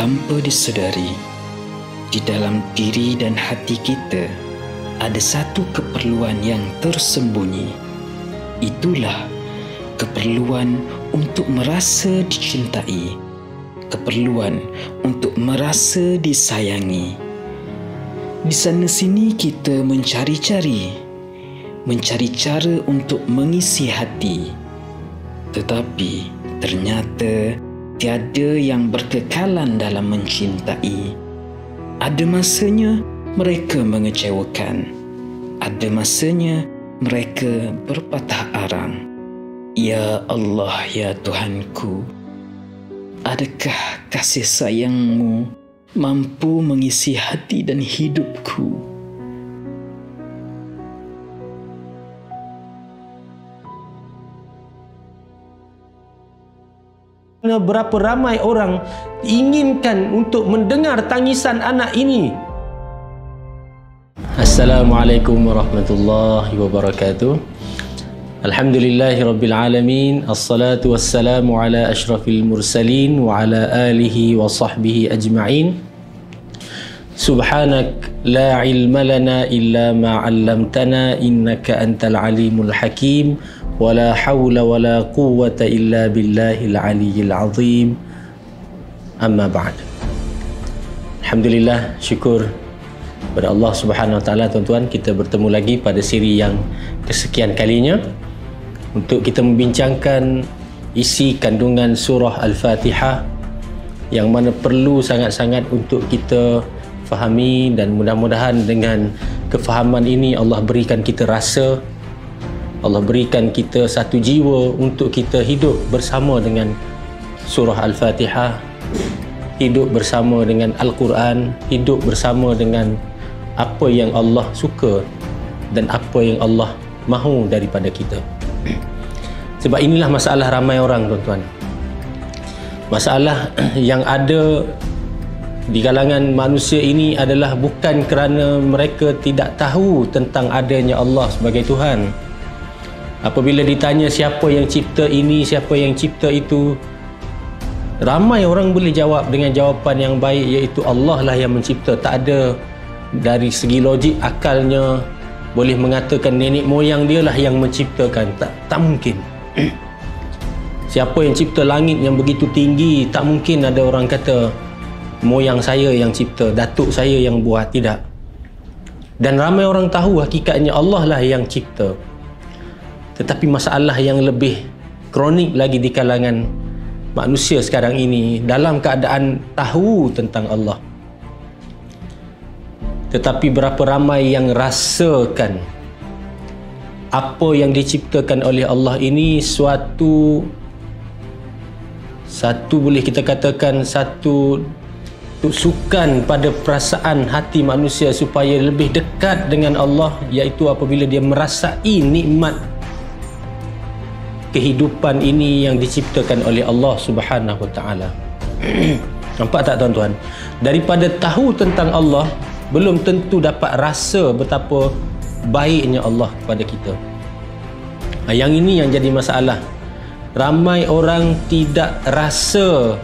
tanpa disedari, di dalam diri dan hati kita ada satu keperluan yang tersembunyi. Itulah keperluan untuk merasa dicintai, keperluan untuk merasa disayangi. Di sana sini kita mencari cara untuk mengisi hati. Tetapi ternyata tiada yang berkekalan dalam mencintai. Ada masanya mereka mengecewakan. Ada masanya mereka berpatah arang. Ya Allah, ya Tuhanku, adakah kasih sayang-Mu mampu mengisi hati dan hidupku? Berapa ramai orang inginkan untuk mendengar tangisan anak ini. Assalamualaikum warahmatullahi wabarakatuh. Alhamdulillahirabbil alamin. Assalatu wassalamu ala asyrafil mursalin wa ala alihi wa sahbihi ajma'in. Subhanak la ilma lana illa ma 'allamtana innaka antal alimul hakim. Wala hawla wala quwwata illa billahil aliyyil azim. Amma ba'd. Alhamdulillah, syukur kepada Allah Subhanahu wa taala, tuan-tuan, kita bertemu lagi pada siri yang kesekian kalinya untuk kita membincangkan isi kandungan surah Al-Fatihah yang mana perlu sangat-sangat untuk kita fahami, dan mudah-mudahan dengan kefahaman ini Allah berikan kita rasa, Allah berikan kita satu jiwa untuk kita hidup bersama dengan surah Al-Fatihah, hidup bersama dengan Al-Quran, hidup bersama dengan apa yang Allah suka dan apa yang Allah mahu daripada kita. Sebab inilah masalah ramai orang, tuan-tuan. Masalah yang ada di kalangan manusia ini adalah bukan kerana mereka tidak tahu tentang adanya Allah sebagai Tuhan. Apabila ditanya siapa yang cipta ini, siapa yang cipta itu, ramai orang boleh jawab dengan jawapan yang baik, iaitu Allah lah yang mencipta. Tak ada dari segi logik akalnya boleh mengatakan nenek moyang dia lah yang menciptakan. Tak mungkin. Siapa yang cipta langit yang begitu tinggi, tak mungkin ada orang kata moyang saya yang cipta, datuk saya yang buat. Tidak. Dan ramai orang tahu hakikatnya Allah lah yang cipta. Tetapi masalah yang lebih kronik lagi di kalangan manusia sekarang ini, dalam keadaan tahu tentang Allah, tetapi berapa ramai yang rasakan apa yang diciptakan oleh Allah ini suatu boleh kita katakan satu tusukan pada perasaan hati manusia supaya lebih dekat dengan Allah, iaitu apabila dia merasai nikmat kehidupan ini yang diciptakan oleh Allah Subhanahu wa taala. Nampak tak, tuan-tuan? Daripada tahu tentang Allah, belum tentu dapat rasa betapa baiknya Allah kepada kita. Yang ini yang jadi masalah. Ramai orang tidak rasa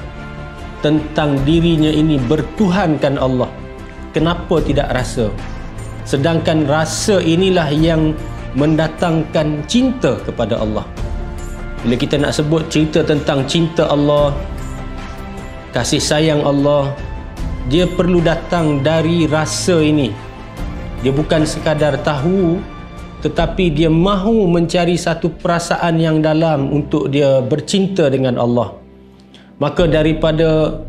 tentang dirinya ini bertuhankan Allah. Kenapa tidak rasa? Sedangkan rasa inilah yang mendatangkan cinta kepada Allah. Bila kita nak sebut cerita tentang cinta Allah, kasih sayang Allah, dia perlu datang dari rasa ini. Dia bukan sekadar tahu, tetapi dia mahu mencari satu perasaan yang dalam untuk dia bercinta dengan Allah. Maka daripada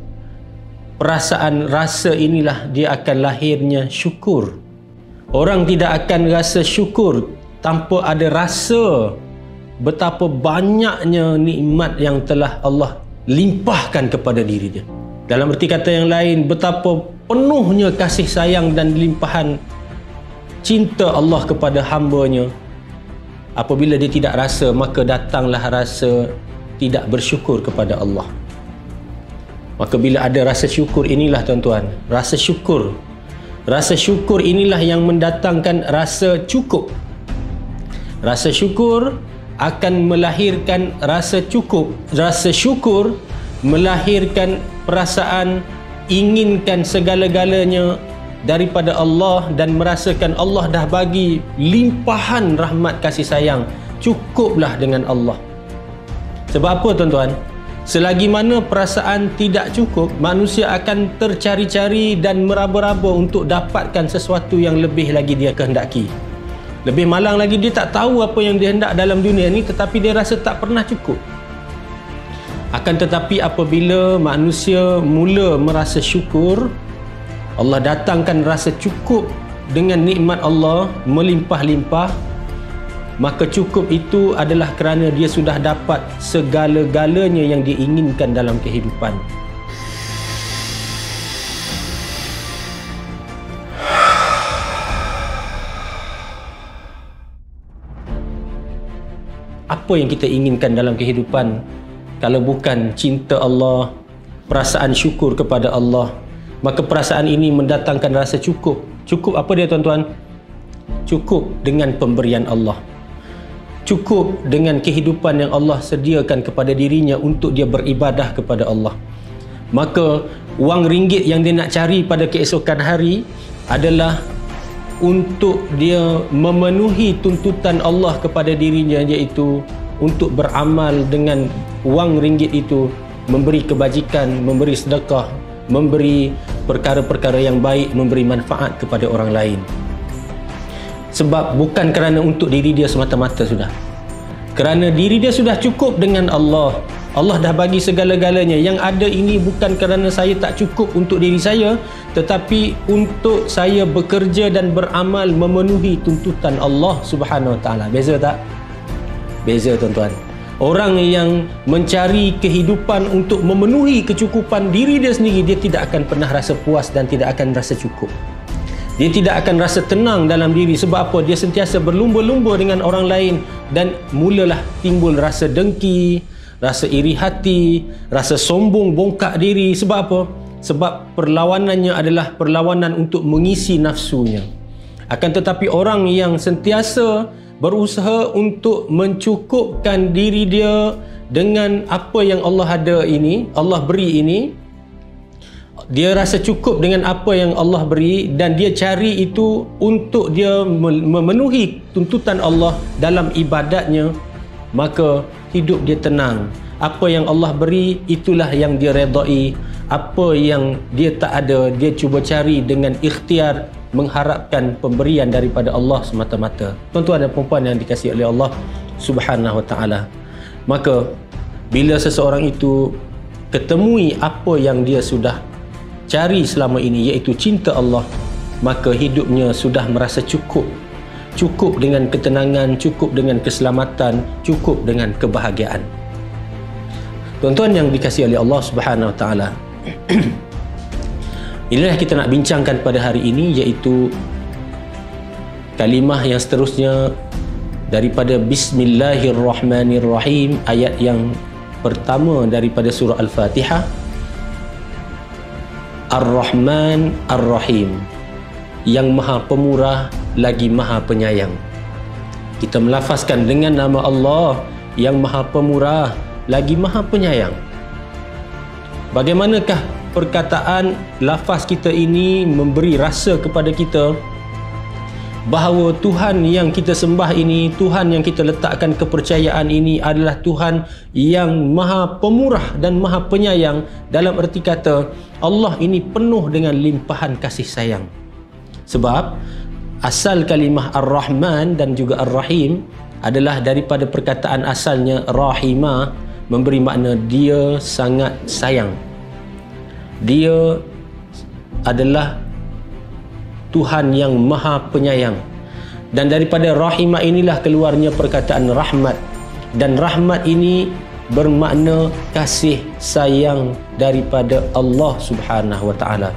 perasaan rasa inilah dia akan lahirnya syukur. Orang tidak akan rasa syukur tanpa ada rasa betapa banyaknya nikmat yang telah Allah limpahkan kepada diri dia. Dalam erti kata yang lain, betapa penuhnya kasih sayang dan limpahan cinta Allah kepada hamba-Nya. Apabila dia tidak rasa, maka datanglah rasa tidak bersyukur kepada Allah. Maka bila ada rasa syukur inilah, tuan-tuan, rasa syukur inilah yang mendatangkan rasa cukup. Rasa syukur akan melahirkan rasa cukup. Rasa syukur melahirkan perasaan inginkan segala-galanya daripada Allah dan merasakan Allah dah bagi limpahan rahmat kasih sayang, cukuplah dengan Allah. Sebab apa tuan-tuan? Selagi mana perasaan tidak cukup, manusia akan tercari-cari dan meraba-raba untuk dapatkan sesuatu yang lebih lagi dia kehendaki. Lebih malang lagi, dia tak tahu apa yang dia hendak dalam dunia ni, tetapi dia rasa tak pernah cukup. Akan tetapi apabila manusia mula merasa syukur, Allah datangkan rasa cukup dengan nikmat Allah melimpah-limpah, maka cukup itu adalah kerana dia sudah dapat segala-galanya yang dia inginkan dalam kehidupan. Apa yang kita inginkan dalam kehidupan kalau bukan cinta Allah, perasaan syukur kepada Allah? Maka perasaan ini mendatangkan rasa cukup. Cukup apa dia tuan-tuan? Cukup dengan pemberian Allah. Cukup dengan kehidupan yang Allah sediakan kepada dirinya untuk dia beribadah kepada Allah. Maka wang ringgit yang dia nak cari pada keesokan hari adalah untuk dia memenuhi tuntutan Allah kepada dirinya, iaitu untuk beramal dengan wang ringgit itu, memberi kebajikan, memberi sedekah, memberi perkara-perkara yang baik, memberi manfaat kepada orang lain. Sebab bukan kerana untuk diri dia semata-mata sudah. Kerana diri dia sudah cukup dengan Allah. Allah dah bagi segala-galanya. Yang ada ini bukan kerana saya tak cukup untuk diri saya, tetapi untuk saya bekerja dan beramal memenuhi tuntutan Allah Subhanahu Wa Taala. Beza tak? Beza tuan-tuan. Orang yang mencari kehidupan untuk memenuhi kecukupan diri dia sendiri, dia tidak akan pernah rasa puas dan tidak akan rasa cukup. Dia tidak akan rasa tenang dalam diri. Sebab apa? Dia sentiasa berlumba-lumba dengan orang lain dan mulalah timbul rasa dengki, rasa iri hati, rasa sombong, bongkak diri. Sebab apa? Sebab perlawanannya adalah perlawanan untuk mengisi nafsunya. Akan tetapi orang yang sentiasa berusaha untuk mencukupkan diri dia dengan apa yang Allah ada ini, Allah beri ini, dia rasa cukup dengan apa yang Allah beri dan dia cari itu untuk dia memenuhi tuntutan Allah dalam ibadatnya, maka hidup dia tenang. Apa yang Allah beri itulah yang dia redai. Apa yang dia tak ada, dia cuba cari dengan ikhtiar, mengharapkan pemberian daripada Allah semata-mata. Tuan-tuan dan puan-puan yang dikasihi oleh Allah Subhanahu Wa Taala, maka bila seseorang itu ketemui apa yang dia sudah cari selama ini, iaitu cinta Allah, maka hidupnya sudah merasa cukup. Cukup dengan ketenangan, cukup dengan keselamatan, cukup dengan kebahagiaan. Tuan-tuan yang dikasihi oleh Allah Subhanahu Wa Taala, inilah kita nak bincangkan pada hari ini, iaitu kalimah yang seterusnya daripada Bismillahirrahmanirrahim, ayat yang pertama daripada surah Al-Fatihah. Ar-Rahman Ar-Rahim, yang maha pemurah lagi maha penyayang. Kita melafazkan dengan nama Allah yang maha pemurah lagi maha penyayang. Bagaimanakah perkataan lafaz kita ini memberi rasa kepada kita bahawa Tuhan yang kita sembah ini, Tuhan yang kita letakkan kepercayaan ini adalah Tuhan yang maha pemurah dan maha penyayang. Dalam erti kata, Allah ini penuh dengan limpahan kasih sayang. Sebab asal kalimah Ar-Rahman dan juga Ar-Rahim adalah daripada perkataan asalnya Rahimah, memberi makna dia sangat sayang. Dia adalah Tuhan yang maha penyayang. Dan daripada rahimah inilah keluarnya perkataan rahmat. Dan rahmat ini bermakna kasih sayang daripada Allah Subhanahu Wa Taala.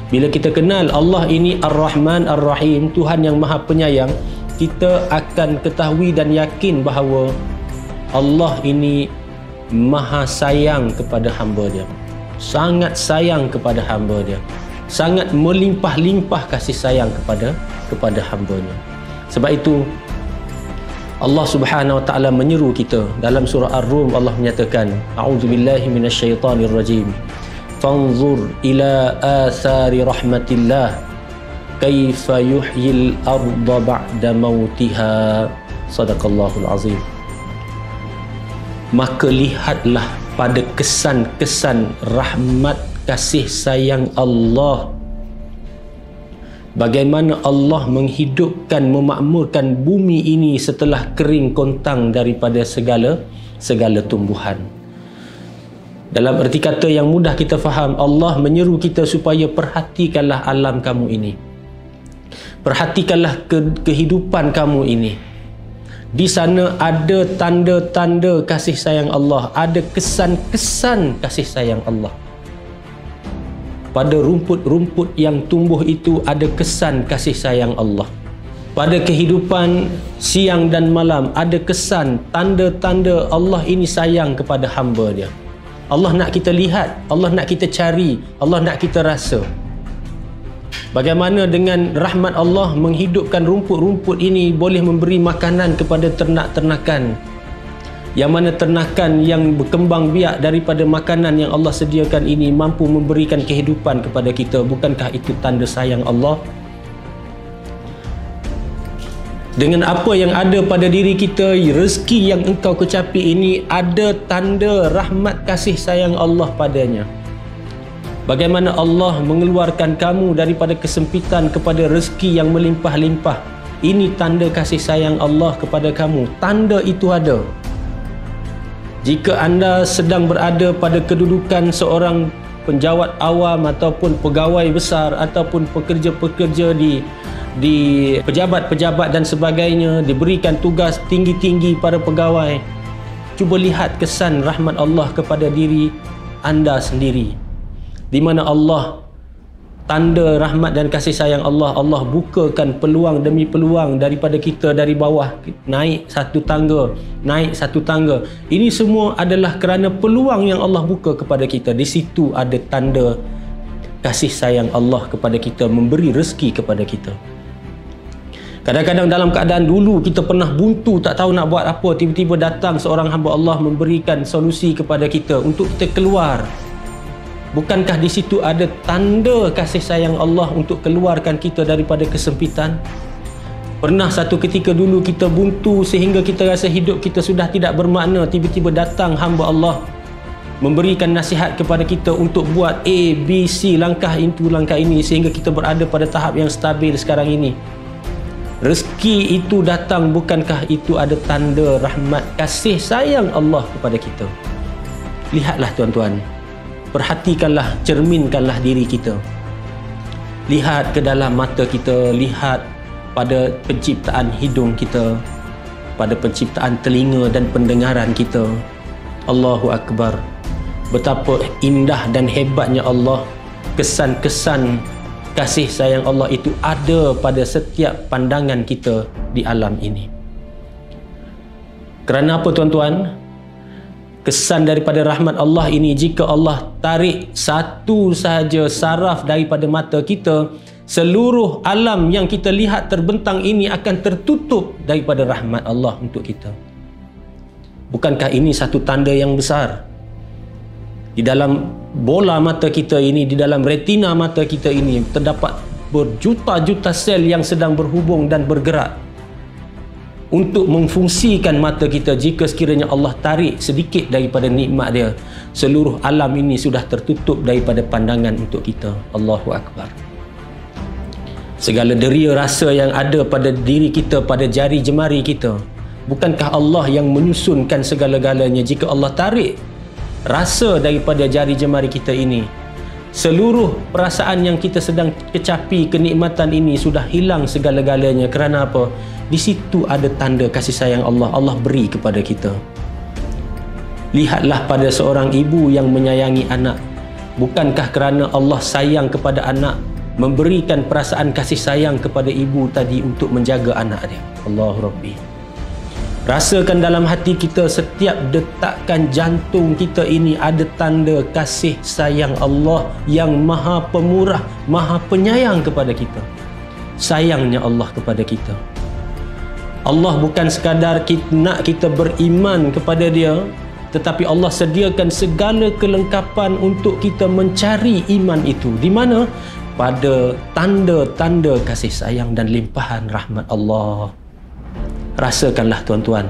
Bila kita kenal Allah ini Ar-Rahman Ar-Rahim, Tuhan yang maha penyayang, kita akan ketahui dan yakin bahawa Allah ini maha sayang kepada hamba dia. Sangat sayang kepada hamba dia. Sangat melimpah-limpah kasih sayang kepada hamba-Nya. Sebab itu Allah Subhanahu Wa Taala menyeru kita dalam surah Ar-Rum. Allah menyatakan, A'udzubillahi minasyaitanirrajim. fanzur ila athari rahmatillah kaifa yuhyil arda ba'da mautiha. Sadaqallahul azim. Maka lihatlah pada kesan-kesan rahmat kasih sayang Allah, bagaimana Allah menghidupkan, memakmurkan bumi ini setelah kering kontang daripada segala tumbuhan. Dalam erti kata yang mudah kita faham, Allah menyeru kita supaya perhatikanlah alam kamu ini, perhatikanlah kehidupan kamu ini. Di sana ada tanda-tanda kasih sayang Allah, ada kesan-kesan kasih sayang Allah. Pada rumput-rumput yang tumbuh itu ada kesan kasih sayang Allah. Pada kehidupan siang dan malam ada kesan, tanda-tanda Allah ini sayang kepada hamba dia. Allah nak kita lihat, Allah nak kita cari, Allah nak kita rasa. Bagaimana dengan rahmat Allah menghidupkan rumput-rumput ini boleh memberi makanan kepada ternak-ternakan, yang mana ternakan yang berkembang biak daripada makanan yang Allah sediakan ini mampu memberikan kehidupan kepada kita. Bukankah itu tanda sayang Allah? Dengan apa yang ada pada diri kita, rezeki yang engkau kecapi ini ada tanda rahmat kasih sayang Allah padanya. Bagaimana Allah mengeluarkan kamu daripada kesempitan kepada rezeki yang melimpah-limpah. Ini tanda kasih sayang Allah kepada kamu. Tanda itu ada. Jika anda sedang berada pada kedudukan seorang penjawat awam ataupun pegawai besar ataupun pekerja-pekerja di pejabat-pejabat dan sebagainya, diberikan tugas tinggi-tinggi pada pegawai, cuba lihat kesan rahmat Allah kepada diri anda sendiri, di mana Allah, tanda rahmat dan kasih sayang Allah, Allah bukakan peluang demi peluang daripada kita dari bawah, naik satu tangga, naik satu tangga. Ini semua adalah kerana peluang yang Allah buka kepada kita. Di situ ada tanda kasih sayang Allah kepada kita, memberi rezeki kepada kita. Kadang-kadang dalam keadaan dulu kita pernah buntu, tak tahu nak buat apa, tiba-tiba datang seorang hamba Allah memberikan solusi kepada kita untuk kita keluar. Bukankah di situ ada tanda kasih sayang Allah untuk keluarkan kita daripada kesempitan? Pernah satu ketika dulu kita buntu sehingga kita rasa hidup kita sudah tidak bermakna, tiba-tiba datang hamba Allah memberikan nasihat kepada kita untuk buat A, B, C, langkah itu, langkah ini, sehingga kita berada pada tahap yang stabil sekarang ini. Rezeki itu datang, bukankah itu ada tanda rahmat kasih sayang Allah kepada kita? Lihatlah tuan-tuan, perhatikanlah, cerminkanlah diri kita. Lihat ke dalam mata kita, lihat pada penciptaan hidung kita, pada penciptaan telinga dan pendengaran kita. Allahu Akbar. Betapa indah dan hebatnya Allah. Kesan-kesan kasih sayang Allah itu ada pada setiap pandangan kita di alam ini. Kerana apa tuan-tuan? Kesan daripada rahmat Allah ini, jika Allah tarik satu sahaja saraf daripada mata kita, seluruh alam yang kita lihat terbentang ini akan tertutup daripada rahmat Allah untuk kita. Bukankah ini satu tanda yang besar? Di dalam bola mata kita ini, di dalam retina mata kita ini, terdapat berjuta-juta sel yang sedang berhubung dan bergerak untuk memfungsikan mata kita. Jika sekiranya Allah tarik sedikit daripada nikmat dia, seluruh alam ini sudah tertutup daripada pandangan untuk kita. Allahu Akbar. Segala deria rasa yang ada pada diri kita, pada jari jemari kita, bukankah Allah yang menyusunkan segala-galanya? Jika Allah tarik rasa daripada jari jemari kita ini, seluruh perasaan yang kita sedang kecapi, kenikmatan ini sudah hilang segala-galanya. Kerana apa? Di situ ada tanda kasih sayang Allah, Allah beri kepada kita. Lihatlah pada seorang ibu yang menyayangi anak. Bukankah kerana Allah sayang kepada anak, memberikan perasaan kasih sayang kepada ibu tadi untuk menjaga anak dia? Allahu Rabbi. Rasakan dalam hati kita, setiap detakan jantung kita ini ada tanda kasih sayang Allah yang maha pemurah, maha penyayang kepada kita. Sayangnya Allah kepada kita. Allah bukan sekadar nak kita beriman kepada dia, tetapi Allah sediakan segala kelengkapan untuk kita mencari iman itu. Di mana? Pada tanda-tanda kasih sayang dan limpahan rahmat Allah. Rasakanlah tuan-tuan,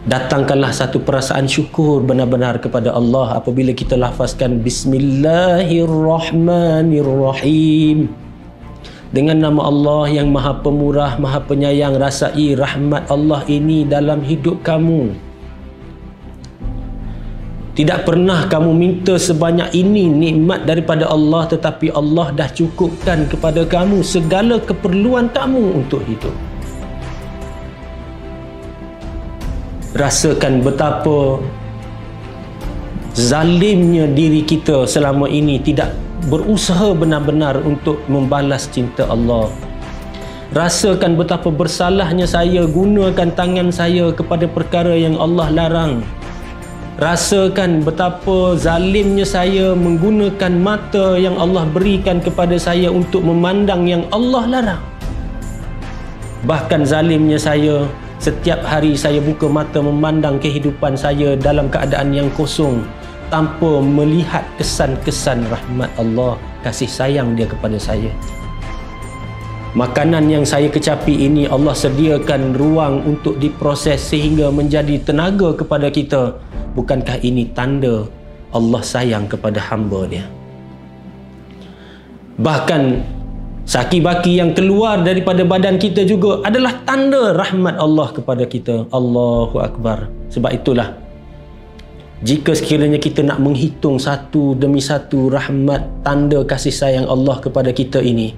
datangkanlah satu perasaan syukur benar-benar kepada Allah apabila kita lafazkan Bismillahirrahmanirrahim. Dengan nama Allah yang Maha Pemurah, Maha Penyayang, rasai rahmat Allah ini dalam hidup kamu. Tidak pernah kamu minta sebanyak ini nikmat daripada Allah, tetapi Allah dah cukupkan kepada kamu segala keperluan kamu untuk hidup. Rasakan betapa zalimnya diri kita selama ini tidak berusaha benar-benar untuk membalas cinta Allah. Rasakan betapa bersalahnya saya gunakan tangan saya kepada perkara yang Allah larang. Rasakan betapa zalimnya saya menggunakan mata yang Allah berikan kepada saya untuk memandang yang Allah larang. Bahkan zalimnya saya, setiap hari saya buka mata memandang kehidupan saya dalam keadaan yang kosong, tanpa melihat kesan-kesan rahmat Allah, kasih sayang dia kepada saya. Makanan yang saya kecapi ini Allah sediakan ruang untuk diproses sehingga menjadi tenaga kepada kita. Bukankah ini tanda Allah sayang kepada hamba dia? Bahkan saki-baki yang keluar daripada badan kita juga adalah tanda rahmat Allah kepada kita. Allahu Akbar. Sebab itulah, jika sekiranya kita nak menghitung satu demi satu rahmat, tanda kasih sayang Allah kepada kita ini,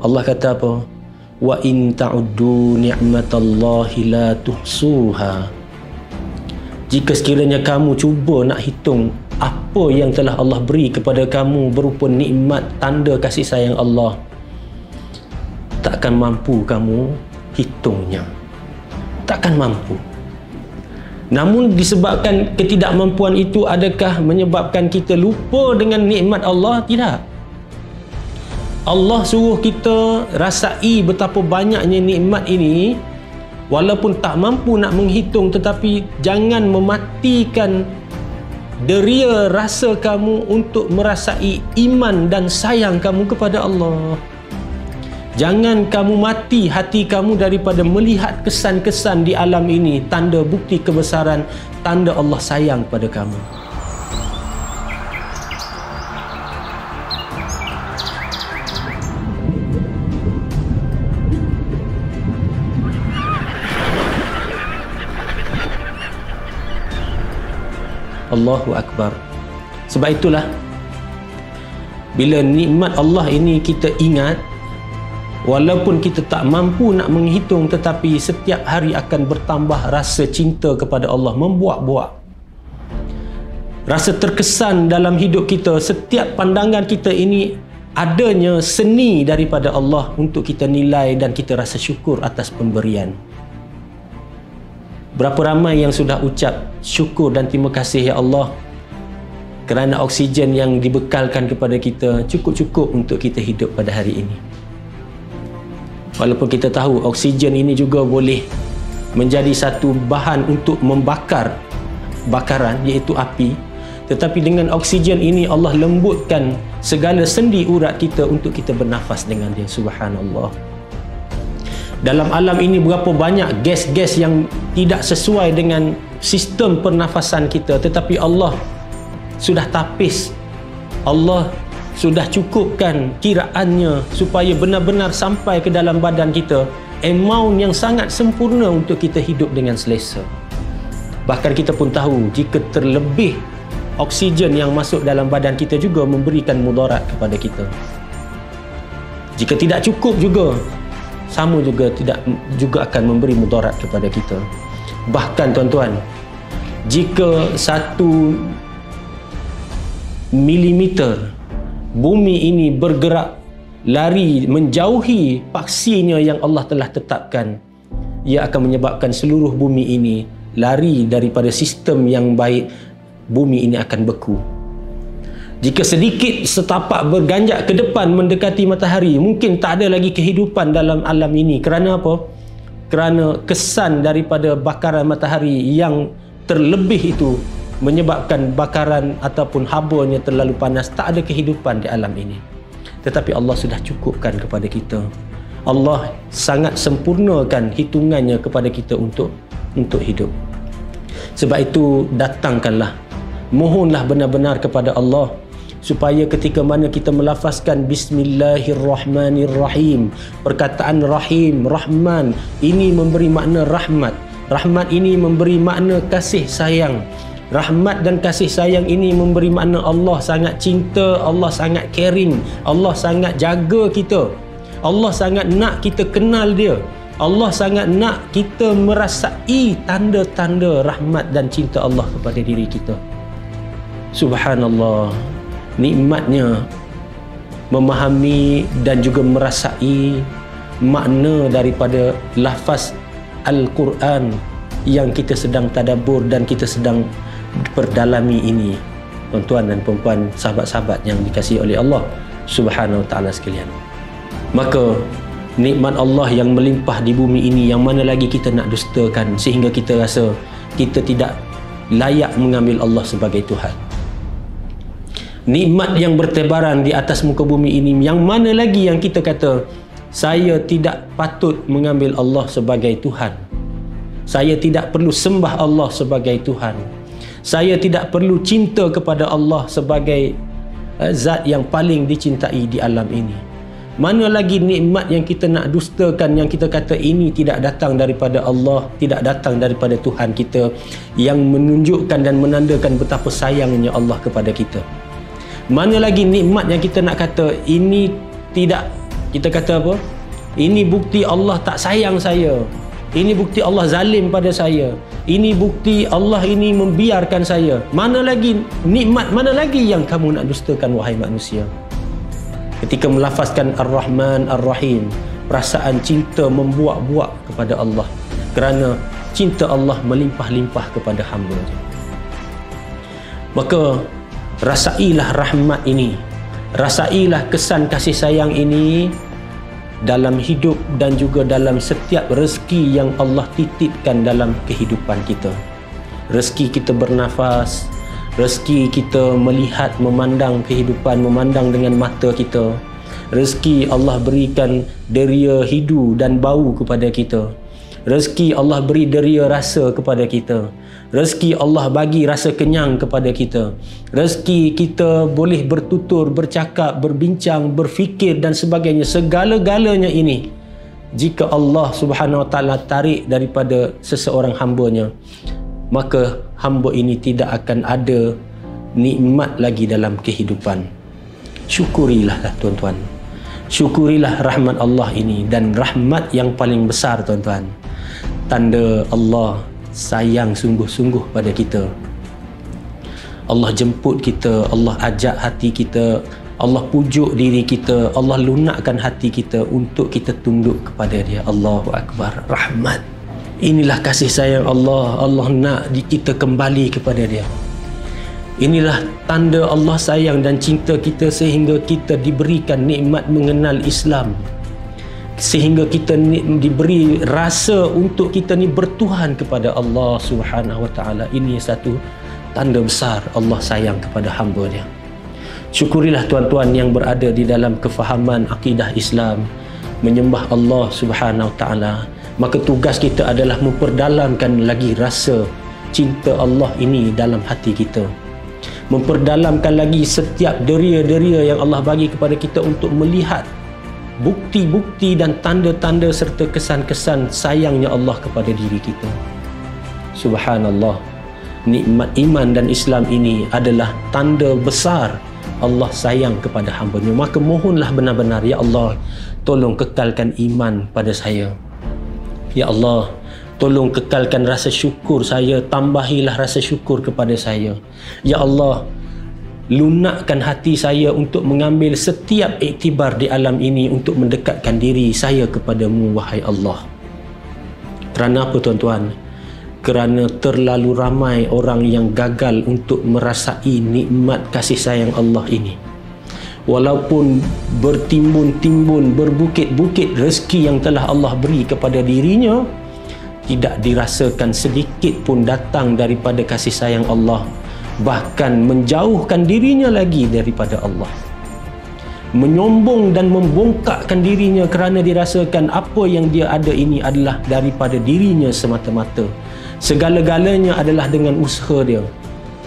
Allah kata apa? Wa in ta'uddu ni'matallahi la tuhsuha. Jika sekiranya kamu cuba nak hitung apa yang telah Allah beri kepada kamu berupa nikmat, tanda kasih sayang Allah, takkan mampu kamu hitungnya. Takkan mampu. Namun disebabkan ketidakmampuan itu, adakah menyebabkan kita lupa dengan nikmat Allah? Tidak. Allah suruh kita rasai betapa banyaknya nikmat ini. Walaupun tak mampu nak menghitung, tetapi jangan mematikan deria rasa kamu untuk merasai iman dan sayang kamu kepada Allah. Jangan kamu mati hati kamu daripada melihat kesan-kesan di alam ini, tanda bukti kebesaran, tanda Allah sayang pada kamu. Allahu Akbar. Sebab itulah, bila nikmat Allah ini kita ingat, walaupun kita tak mampu nak menghitung, tetapi setiap hari akan bertambah rasa cinta kepada Allah, membuak-buak. Rasa terkesan dalam hidup kita, setiap pandangan kita ini adanya seni daripada Allah untuk kita nilai dan kita rasa syukur atas pemberian. Berapa ramai yang sudah ucap syukur dan terima kasih ya Allah kerana oksigen yang dibekalkan kepada kita cukup-cukup untuk kita hidup pada hari ini. Walaupun kita tahu oksigen ini juga boleh menjadi satu bahan untuk membakar bakaran, iaitu api, tetapi dengan oksigen ini Allah lembutkan segala sendi urat kita untuk kita bernafas dengan dia. Subhanallah. Dalam alam ini berapa banyak gas-gas yang tidak sesuai dengan sistem pernafasan kita, tetapi Allah sudah tapis, Allah sudah cukupkan kiraannya supaya benar-benar sampai ke dalam badan kita amount yang sangat sempurna untuk kita hidup dengan selesa. Bahkan kita pun tahu, jika terlebih oksigen yang masuk dalam badan kita juga memberikan mudarat kepada kita. Jika tidak cukup juga, sama juga akan memberi mudarat kepada kita. Bahkan tuan-tuan, jika 1 milimeter bumi ini bergerak lari menjauhi paksinya yang Allah telah tetapkan, ia akan menyebabkan seluruh bumi ini lari daripada sistem yang baik. Bumi ini akan beku. Jika sedikit setapak berganjak ke depan mendekati matahari, mungkin tak ada lagi kehidupan dalam alam ini. Kerana apa? Kerana kesan daripada bakaran matahari yang terlebih itu menyebabkan bakaran ataupun habanya terlalu panas, tak ada kehidupan di alam ini. Tetapi Allah sudah cukupkan kepada kita. Allah sangat sempurnakan hitungannya kepada kita untuk hidup. Sebab itu datangkanlah, mohonlah benar-benar kepada Allah supaya ketika mana kita melafazkan Bismillahirrahmanirrahim, perkataan Rahim, Rahman ini memberi makna rahmat. Rahmat ini memberi makna kasih sayang. Rahmat dan kasih sayang ini memberi makna Allah sangat cinta, Allah sangat caring, Allah sangat jaga kita, Allah sangat nak kita kenal dia, Allah sangat nak kita merasai tanda-tanda rahmat dan cinta Allah kepada diri kita. Subhanallah, nikmatnya memahami dan juga merasai makna daripada lafaz Al-Quran yang kita sedang tadabbur dan kita sedang perdalami ini, tuan-tuan dan puan-puan, sahabat-sahabat yang dikasihi oleh Allah Subhanahu wa taala sekalian. Maka nikmat Allah yang melimpah di bumi ini, yang mana lagi kita nak dustakan sehingga kita rasa kita tidak layak mengambil Allah sebagai Tuhan. Nikmat yang bertebaran di atas muka bumi ini, yang mana lagi yang kita kata saya tidak patut mengambil Allah sebagai Tuhan, saya tidak perlu sembah Allah sebagai Tuhan, saya tidak perlu cinta kepada Allah sebagai zat yang paling dicintai di alam ini. Mana lagi nikmat yang kita nak dustakan, yang kita kata ini tidak datang daripada Allah, tidak datang daripada Tuhan kita, yang menunjukkan dan menandakan betapa sayangnya Allah kepada kita. Mana lagi nikmat yang kita nak kata ini tidak, kita kata apa? Ini bukti Allah tak sayang saya, ini bukti Allah zalim pada saya, ini bukti Allah ini membiarkan saya. Mana lagi nikmat, mana lagi yang kamu nak dustakan wahai manusia? Ketika melafazkan Ar-Rahman Ar-Rahim, perasaan cinta membuak-buak kepada Allah, kerana cinta Allah melimpah-limpah kepada hamba-Nya. Maka rasailah rahmat ini, rasailah kesan kasih sayang ini dalam hidup dan juga dalam setiap rezeki yang Allah titipkan dalam kehidupan kita. Rezeki kita bernafas, rezeki kita melihat, memandang kehidupan, memandang dengan mata kita. Rezeki Allah berikan deria hidu dan bau kepada kita. Rezeki Allah beri deria rasa kepada kita. Rezeki Allah bagi rasa kenyang kepada kita. Rezeki kita boleh bertutur, bercakap, berbincang, berfikir dan sebagainya. Segala-galanya ini, jika Allah Subhanahu wa taala tarik daripada seseorang hamba-Nya, maka hamba ini tidak akan ada nikmat lagi dalam kehidupan. Syukurilah tuan-tuan, syukurilah rahmat Allah ini, dan rahmat yang paling besar tuan-tuan, tanda Allah sayang sungguh-sungguh pada kita. Allah jemput kita, Allah ajak hati kita, Allah pujuk diri kita, Allah lunakkan hati kita untuk kita tunduk kepada Dia. Allahu Akbar. Rahmat, inilah kasih sayang Allah. Allah nak kita kembali kepada Dia. Inilah tanda Allah sayang dan cinta kita, sehingga kita diberikan nikmat mengenal Islam, sehingga kita diberi rasa untuk kita ni bertuhan kepada Allah Subhanahu wa taala. Ini satu tanda besar Allah sayang kepada hamba-Nya. Syukurilah tuan-tuan yang berada di dalam kefahaman akidah Islam, menyembah Allah Subhanahu wa taala. Maka tugas kita adalah memperdalamkan lagi rasa cinta Allah ini dalam hati kita, memperdalamkan lagi setiap deria-deria yang Allah bagi kepada kita untuk melihat bukti-bukti dan tanda-tanda serta kesan-kesan sayangnya Allah kepada diri kita. Subhanallah, nikmat iman dan Islam ini adalah tanda besar Allah sayang kepada hamba-Nya. Maka mohonlah benar-benar, ya Allah, tolong kekalkan iman pada saya. Ya Allah, tolong kekalkan rasa syukur saya, tambahilah rasa syukur kepada saya. Ya Allah, lunakkan hati saya untuk mengambil setiap iktibar di alam ini untuk mendekatkan diri saya kepadamu, wahai Allah. Kerana apa tuan-tuan? Kerana terlalu ramai orang yang gagal untuk merasai nikmat kasih sayang Allah ini. Walaupun bertimbun-timbun, berbukit-bukit rezeki yang telah Allah beri kepada dirinya, tidak dirasakan sedikit pun datang daripada kasih sayang Allah, bahkan menjauhkan dirinya lagi daripada Allah, menyombong dan membongkakkan dirinya kerana dirasakan apa yang dia ada ini adalah daripada dirinya semata-mata. Segala-galanya adalah dengan usaha dia.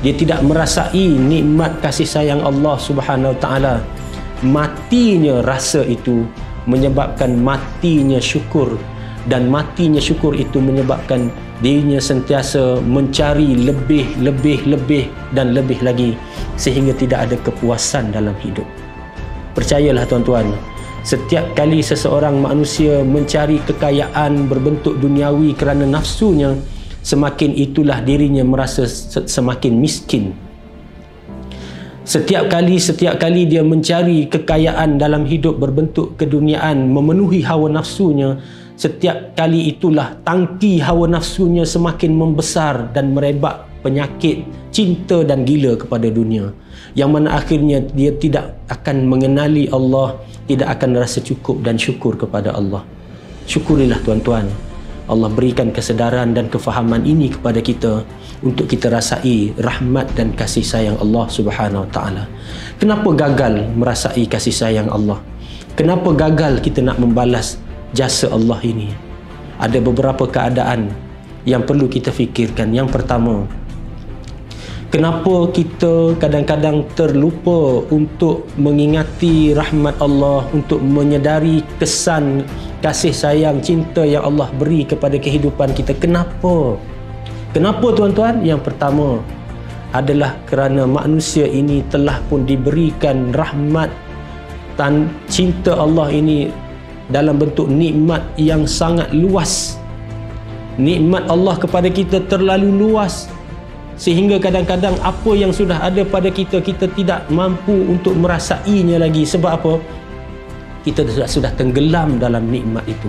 Dia tidak merasai nikmat kasih sayang Allah Subhanahu Wa Taala. Matinya rasa itu menyebabkan matinya syukur, dan matinya syukur itu menyebabkan dirinya sentiasa mencari lebih dan lebih lagi, sehingga tidak ada kepuasan dalam hidup. Percayalah tuan-tuan, setiap kali seseorang manusia mencari kekayaan berbentuk duniawi kerana nafsunya, semakin itulah dirinya merasa semakin miskin. Setiap kali dia mencari kekayaan dalam hidup berbentuk keduniaan, memenuhi hawa nafsunya, setiap kali itulah tangki hawa nafsunya semakin membesar dan merebak penyakit cinta dan gila kepada dunia, yang mana akhirnya dia tidak akan mengenali Allah, tidak akan rasa cukup dan syukur kepada Allah. Syukurilah tuan-tuan, Allah berikan kesedaran dan kefahaman ini kepada kita untuk kita rasai rahmat dan kasih sayang Allah Subhanahu Wa Taala. Kenapa gagal merasai kasih sayang Allah? Kenapa gagal kita nak membalas jasa Allah ini? Ada beberapa keadaan yang perlu kita fikirkan. Yang pertama, kenapa kita kadang-kadang terlupa untuk mengingati rahmat Allah, untuk menyedari kesan kasih sayang, cinta yang Allah beri kepada kehidupan kita? Kenapa? Kenapa tuan-tuan? Yang pertama adalah kerana manusia ini telah pun diberikan rahmat dan cinta Allah ini dalam bentuk nikmat yang sangat luas. Nikmat Allah kepada kita terlalu luas, sehingga kadang-kadang apa yang sudah ada pada kita, kita tidak mampu untuk merasainya lagi. Sebab apa? Kita sudah tenggelam dalam nikmat itu.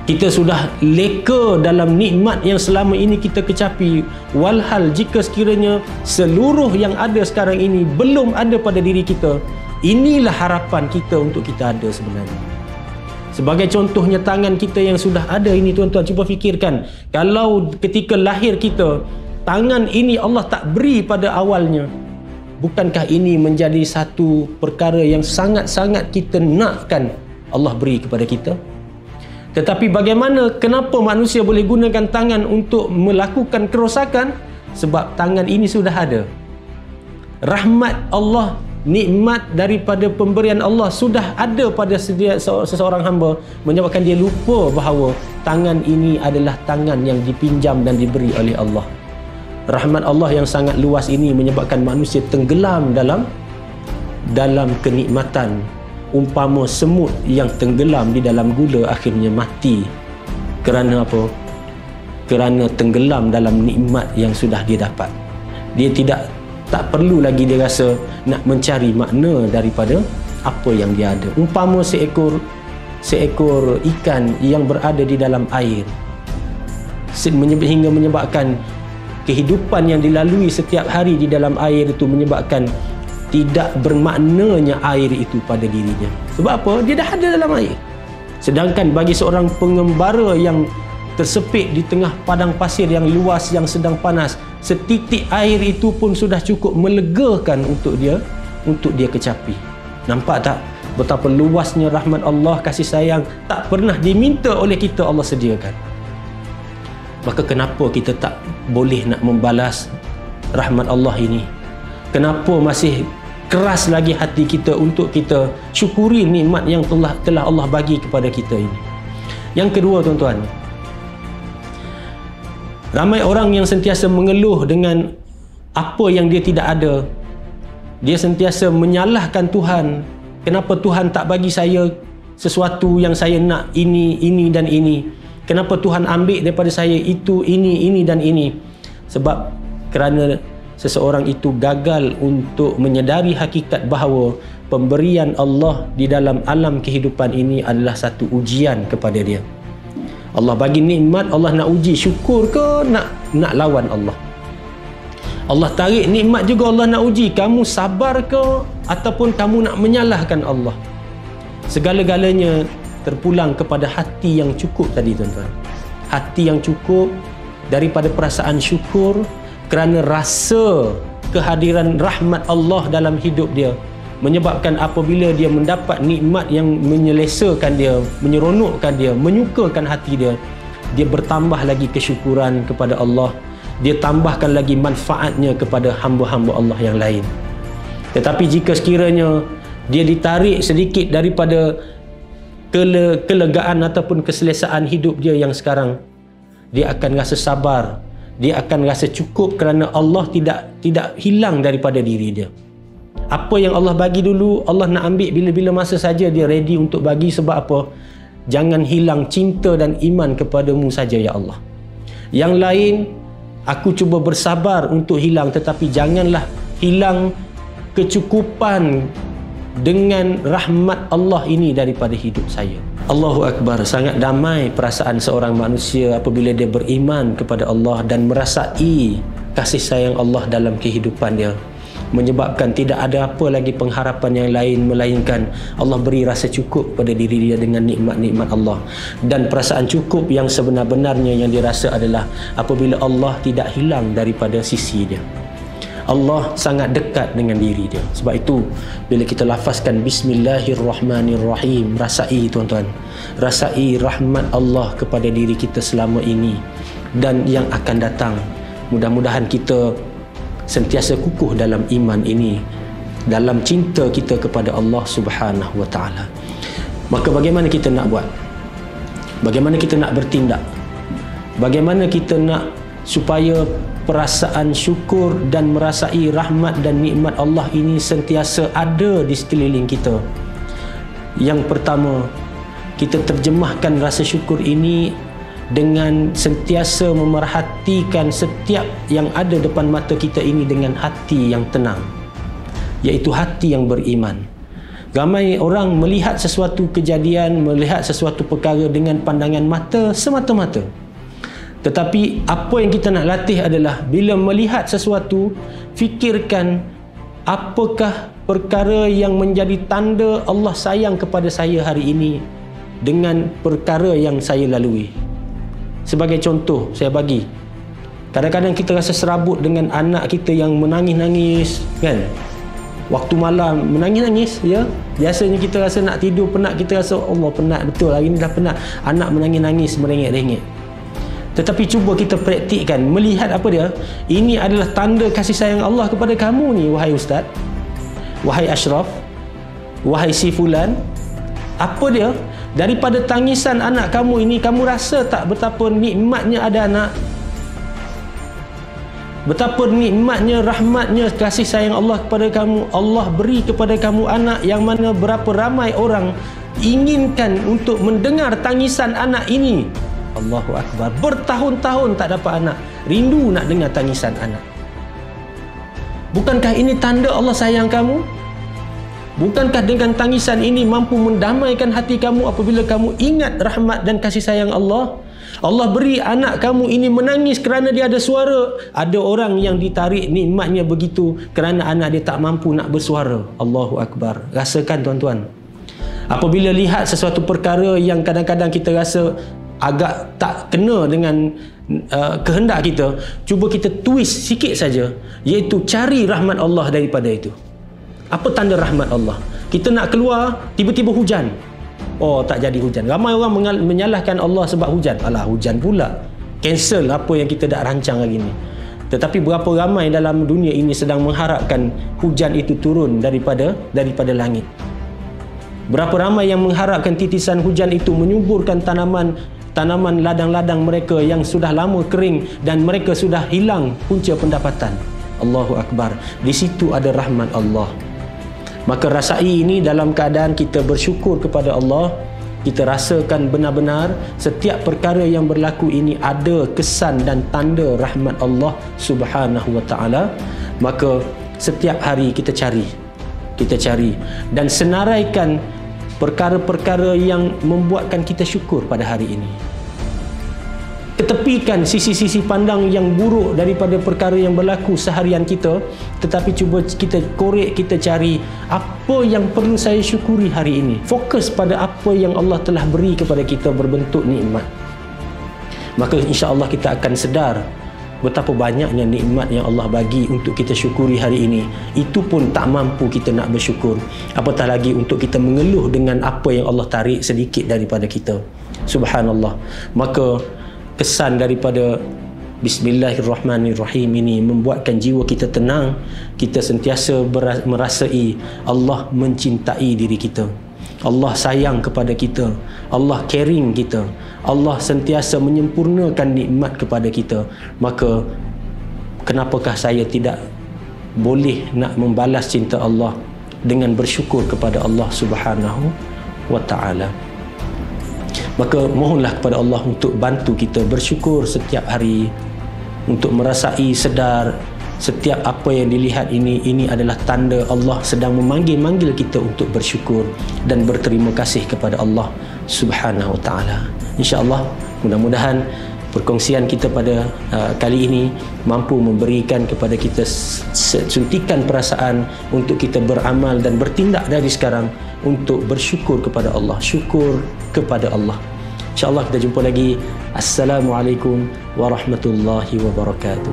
Kita sudah leka dalam nikmat yang selama ini kita kecapi. Walhal jika sekiranya seluruh yang ada sekarang ini belum ada pada diri kita, inilah harapan kita untuk kita ada sebenarnya. Sebagai contohnya, tangan kita yang sudah ada ini tuan-tuan, cuba fikirkan, kalau ketika lahir kita, tangan ini Allah tak beri pada awalnya, bukankah ini menjadi satu perkara yang sangat-sangat kita nakkan Allah beri kepada kita? Tetapi bagaimana, kenapa manusia boleh gunakan tangan untuk melakukan kerosakan? Sebab tangan ini sudah ada. Rahmat Allah, nikmat daripada pemberian Allah sudah ada pada seseorang hamba, menyebabkan dia lupa bahawa tangan ini adalah tangan yang dipinjam dan diberi oleh Allah. Rahmat Allah yang sangat luas ini menyebabkan manusia tenggelam dalam kenikmatan. Umpama semut yang tenggelam di dalam gula akhirnya mati. Kerana apa? Kerana tenggelam dalam nikmat yang sudah dia dapat. Dia tak perlu lagi dia rasa nak mencari makna daripada apa yang dia ada. Umpama seekor ikan yang berada di dalam air, hingga menyebabkan kehidupan yang dilalui setiap hari di dalam air itu menyebabkan tidak bermaknanya air itu pada dirinya. Sebab apa? Dia dah ada dalam air. Sedangkan bagi seorang pengembara yang tersepit di tengah padang pasir yang luas, yang sedang panas, setitik air itu pun sudah cukup melegakan untuk dia kecapi. Nampak tak betapa luasnya rahmat Allah, kasih sayang tak pernah diminta oleh kita Allah sediakan. Maka kenapa kita tak boleh nak membalas rahmat Allah ini? Kenapa masih keras lagi hati kita untuk kita syukuri nikmat yang telah Allah bagi kepada kita ini? Yang kedua tuan-tuan, ramai orang yang sentiasa mengeluh dengan apa yang dia tidak ada. Dia sentiasa menyalahkan Tuhan. Kenapa Tuhan tak bagi saya sesuatu yang saya nak, ini dan ini? Kenapa Tuhan ambil daripada saya itu, ini dan ini? Sebab kerana seseorang itu gagal untuk menyedari hakikat bahawa pemberian Allah di dalam alam kehidupan ini adalah satu ujian kepada dia. Allah bagi nikmat, Allah nak uji, syukur ke nak lawan Allah? Allah tarik nikmat juga, Allah nak uji, kamu sabar ke ataupun kamu nak menyalahkan Allah? Segala-galanya terpulang kepada hati yang cukup tadi tuan-tuan. hati yang cukup, daripada perasaan syukur kerana rasa kehadiran rahmat Allah dalam hidup dia, menyebabkan apabila dia mendapat nikmat yang menyelesakan dia, menyeronokkan dia, menyukakan hati dia, dia bertambah lagi kesyukuran kepada Allah, dia tambahkan lagi manfaatnya kepada hamba-hamba Allah yang lain. Tetapi jika sekiranya dia ditarik sedikit daripada kelegaan ataupun keselesaan hidup dia yang sekarang, dia akan rasa sabar, dia akan rasa cukup kerana Allah tidak hilang daripada diri dia. Apa yang Allah bagi dulu, Allah nak ambil bila-bila masa saja dia ready untuk bagi. Sebab apa? Jangan hilang cinta dan iman kepadamu saja ya Allah. Yang lain aku cuba bersabar untuk hilang, tetapi janganlah hilang kecukupan dengan rahmat Allah ini daripada hidup saya. Allahu Akbar. Sangat damai perasaan seorang manusia apabila dia beriman kepada Allah dan merasai kasih sayang Allah dalam kehidupan dia, menyebabkan tidak ada apa lagi pengharapan yang lain melainkan Allah beri rasa cukup pada diri dia dengan nikmat-nikmat Allah. Dan perasaan cukup yang sebenar-benarnya yang dirasa adalah apabila Allah tidak hilang daripada sisi dia. Allah sangat dekat dengan diri dia. Sebab itu bila kita lafazkan Bismillahirrahmanirrahim, rasai tuan-tuan, rasai rahmat Allah kepada diri kita selama ini dan yang akan datang. Mudah-mudahan kita sentiasa kukuh dalam iman ini, dalam cinta kita kepada Allah Subhanahu wa taala. Maka bagaimana kita nak buat? Bagaimana kita nak bertindak? Bagaimana kita nak supaya perasaan syukur dan merasai rahmat dan nikmat Allah ini sentiasa ada di sekeliling kita? Yang pertama, kita terjemahkan rasa syukur ini dengan sentiasa memerhatikan setiap yang ada depan mata kita ini dengan hati yang tenang, iaitu hati yang beriman. Ramai orang melihat sesuatu kejadian, melihat sesuatu perkara dengan pandangan mata semata-mata. Tetapi apa yang kita nak latih adalah bila melihat sesuatu, fikirkan apakah perkara yang menjadi tanda Allah sayang kepada saya hari ini dengan perkara yang saya lalui. Sebagai contoh saya bagi, kadang-kadang kita rasa serabut dengan anak kita yang menangis-nangis, kan? Waktu malam menangis-nangis, ya. Biasanya kita rasa nak tidur penat, kita rasa Allah penat betul, hari ni dah penat. Anak menangis-nangis, merengek-rengek. Tetapi cuba kita praktikkan, melihat apa dia? Ini adalah tanda kasih sayang Allah kepada kamu ni, wahai ustaz, wahai Ashraf, wahai si fulan. Apa dia? Daripada tangisan anak kamu ini, kamu rasa tak betapa nikmatnya ada anak? Betapa nikmatnya, rahmatnya, kasih sayang Allah kepada kamu. Allah beri kepada kamu anak yang mana berapa ramai orang inginkan untuk mendengar tangisan anak ini. Allahu Akbar. Bertahun-tahun tak dapat anak, rindu nak dengar tangisan anak. Bukankah ini tanda Allah sayang kamu? Bukankah dengan tangisan ini mampu mendamaikan hati kamu apabila kamu ingat rahmat dan kasih sayang Allah? Allah beri anak kamu ini menangis kerana dia ada suara. Ada orang yang ditarik nikmatnya begitu kerana anak dia tak mampu nak bersuara. Allahu Akbar. Rasakan tuan-tuan, apabila lihat sesuatu perkara yang kadang-kadang kita rasa agak tak kena dengan kehendak kita, cuba kita twist sikit saja, iaitu cari rahmat Allah daripada itu. Apa tanda rahmat Allah? Kita nak keluar, tiba-tiba hujan. Oh, tak jadi hujan. Ramai orang menyalahkan Allah sebab hujan. Alah, hujan pula. Cancel apa yang kita dah rancang hari ni. Tetapi berapa ramai dalam dunia ini sedang mengharapkan hujan itu turun daripada langit. Berapa ramai yang mengharapkan titisan hujan itu menyuburkan tanaman ladang-ladang mereka yang sudah lama kering dan mereka sudah hilang punca pendapatan. Allahu Akbar. Di situ ada rahmat Allah. Maka rasai ini dalam keadaan kita bersyukur kepada Allah, kita rasakan benar-benar setiap perkara yang berlaku ini ada kesan dan tanda rahmat Allah Subhanahu wa taala. Maka setiap hari kita cari dan senaraikan perkara-perkara yang membuatkan kita syukur pada hari ini. Ketepikan sisi-sisi pandang yang buruk daripada perkara yang berlaku seharian kita, tetapi cuba kita korek, kita cari apa yang perlu saya syukuri hari ini. Fokus pada apa yang Allah telah beri kepada kita berbentuk nikmat. maka insya-Allah kita akan sedar betapa banyaknya nikmat yang Allah bagi untuk kita syukuri hari ini. Itu pun tak mampu kita nak bersyukur, apatah lagi untuk kita mengeluh dengan apa yang Allah tarik sedikit daripada kita. Subhanallah. Maka kesan daripada Bismillahirrahmanirrahim ini membuatkan jiwa kita tenang. Kita sentiasa merasai Allah mencintai diri kita, Allah sayang kepada kita, Allah caring kita, Allah sentiasa menyempurnakan nikmat kepada kita. Maka kenapakah saya tidak boleh nak membalas cinta Allah dengan bersyukur kepada Allah Subhanahu wa ta'ala? Maka mohonlah kepada Allah untuk bantu kita bersyukur setiap hari, untuk merasai sedar setiap apa yang dilihat ini adalah tanda Allah sedang memanggil kita untuk bersyukur dan berterima kasih kepada Allah Subhanahu wa ta'ala. InsyaAllah, mudah-mudahan perkongsian kita pada kali ini mampu memberikan kepada kita suntikan perasaan untuk kita beramal dan bertindak dari sekarang untuk bersyukur kepada Allah, syukur kepada Allah. InsyaAllah kita jumpa lagi. Assalamualaikum warahmatullahi wabarakatuh.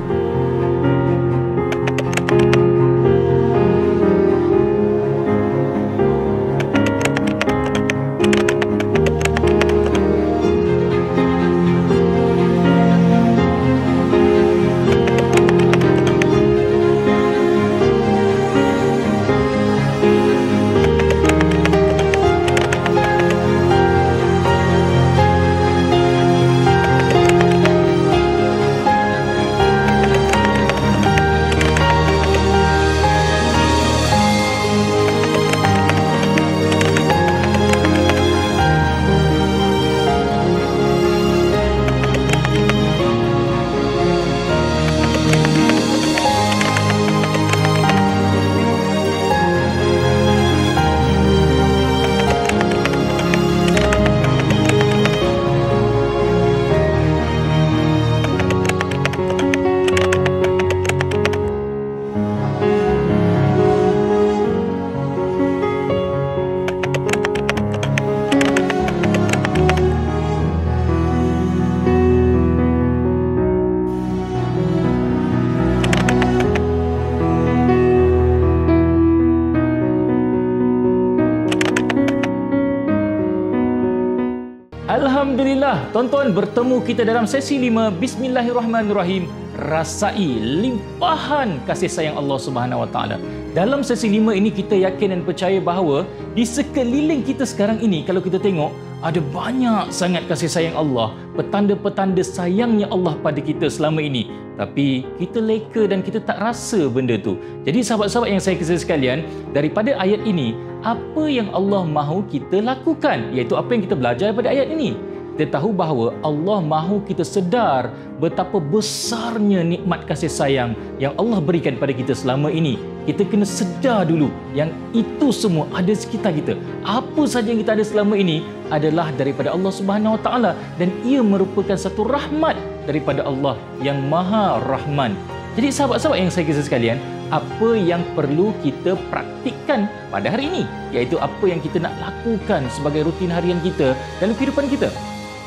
Alhamdulillah, tuan-tuan, bertemu kita dalam sesi 5. Bismillahirrahmanirrahim. Rasai limpahan kasih sayang Allah Subhanahu wa taala. Dalam sesi 5 ini kita yakin dan percaya bahawa di sekeliling kita sekarang ini, kalau kita tengok, ada banyak sangat kasih sayang Allah, petanda-petanda sayangnya Allah pada kita selama ini. Tapi kita leka dan kita tak rasa benda tu. Jadi sahabat-sahabat yang saya kasih sekalian, daripada ayat ini, apa yang Allah mahu kita lakukan, iaitu apa yang kita belajar daripada ayat ini. Kita tahu bahawa Allah mahu kita sedar betapa besarnya nikmat kasih sayang yang Allah berikan pada kita selama ini. Kita kena sedar dulu yang itu semua ada sekitar kita. Apa saja yang kita ada selama ini adalah daripada Allah Subhanahu wa taala, dan ia merupakan satu rahmat daripada Allah yang Maha Rahman. Jadi sahabat-sahabat yang saya kisah sekalian, apa yang perlu kita praktikkan pada hari ini, iaitu apa yang kita nak lakukan sebagai rutin harian kita dalam kehidupan kita,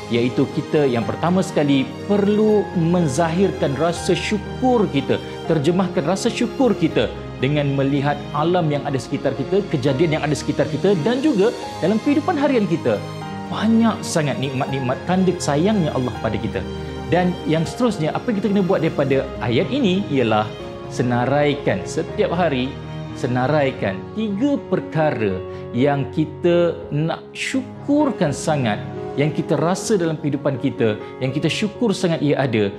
iaitu kita yang pertama sekali perlu menzahirkan rasa syukur kita, terjemahkan rasa syukur kita dengan melihat alam yang ada sekitar kita, kejadian yang ada sekitar kita, dan juga dalam kehidupan harian kita banyak sangat nikmat-nikmat tanda sayangnya Allah pada kita. Dan yang seterusnya, apa yang kita kena buat daripada ayat ini ialah senaraikan setiap hari, senaraikan 3 perkara yang kita nak syukurkan sangat, yang kita rasa dalam kehidupan kita, yang kita syukur sangat ia ada,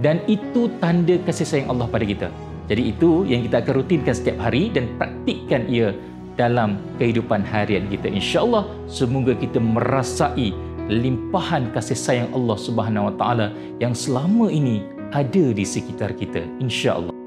dan itu tanda kasih sayang Allah pada kita. Jadi itu yang kita akan rutinkan setiap hari dan praktikkan ia dalam kehidupan harian kita. InsyaAllah, semoga kita merasai limpahan kasih sayang Allah Subhanahu wa taala yang selama ini ada di sekitar kita, insya-Allah.